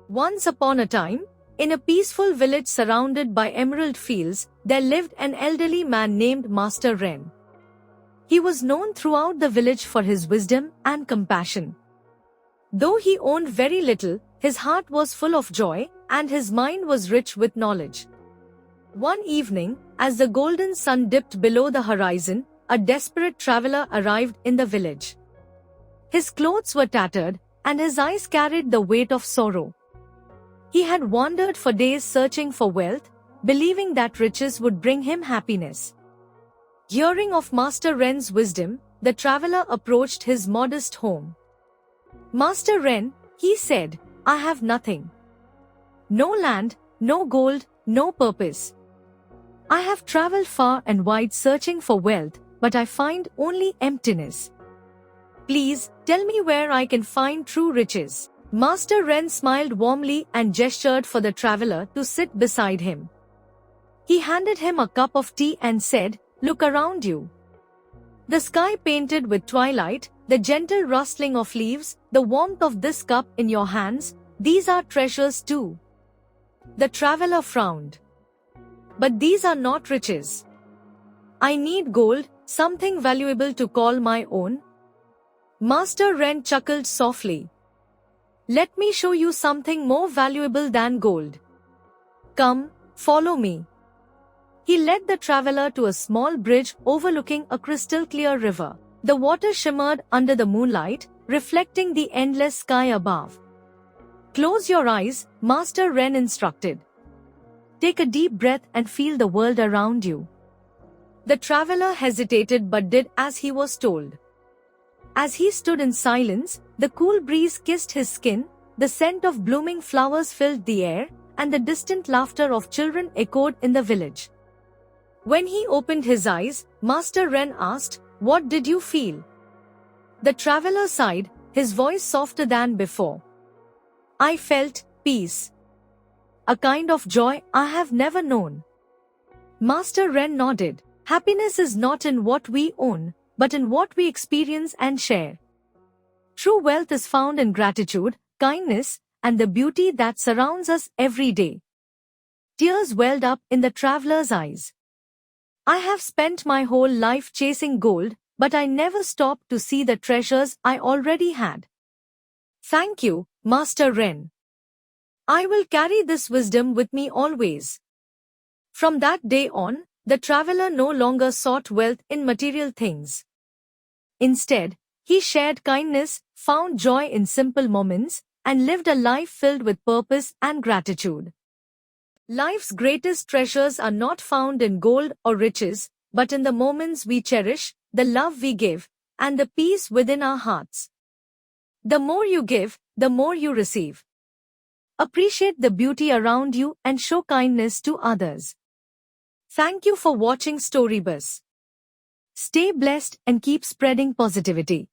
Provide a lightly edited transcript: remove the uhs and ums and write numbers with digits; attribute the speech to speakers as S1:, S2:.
S1: Once upon a time, in a peaceful village surrounded by emerald fields, there lived an elderly man named Master Wren. He was known throughout the village for his wisdom and compassion. Though he owned very little, his heart was full of joy, and his mind was rich with knowledge. One evening, as the golden sun dipped below the horizon, a desperate traveler arrived in the village. His clothes were tattered, and his eyes carried the weight of sorrow. He had wandered for days searching for wealth, believing that riches would bring him happiness. Hearing of Master Wren's wisdom, the traveler approached his modest home. "Master Wren," he said, "I have nothing. No land, no gold, no purpose. I have traveled far and wide searching for wealth, but I find only emptiness. Please, tell me where I can find true riches." Master Wren smiled warmly and gestured for the traveler to sit beside him. He handed him a cup of tea and said, "Look around you. The sky painted with twilight, the gentle rustling of leaves, the warmth of this cup in your hands, these are treasures too." The traveler frowned. "But these are not riches. I need gold, something valuable to call my own." Master Wren chuckled softly. "Let me show you something more valuable than gold. Come, follow me." He led the traveler to a small bridge overlooking a crystal-clear river. The water shimmered under the moonlight, reflecting the endless sky above. "Close your eyes," Master Wren instructed. "Take a deep breath and feel the world around you." The traveler hesitated but did as he was told. As he stood in silence, the cool breeze kissed his skin, the scent of blooming flowers filled the air, and the distant laughter of children echoed in the village. When he opened his eyes, Master Wren asked, "What did you feel?" The traveler sighed, his voice softer than before. "I felt peace. A kind of joy I have never known." Master Wren nodded. "Happiness is not in what we own, but in what we experience and share. True wealth is found in gratitude, kindness, and the beauty that surrounds us every day." Tears welled up in the traveler's eyes. "I have spent my whole life chasing gold, but I never stopped to see the treasures I already had. Thank you, Master Wren. I will carry this wisdom with me always." From that day on, the traveler no longer sought wealth in material things. Instead, he shared kindness, found joy in simple moments, and lived a life filled with purpose and gratitude. Life's greatest treasures are not found in gold or riches, but in the moments we cherish, the love we give, and the peace within our hearts. The more you give, the more you receive. Appreciate the beauty around you and show kindness to others. Thank you for watching Storybuzz. Stay blessed and keep spreading positivity.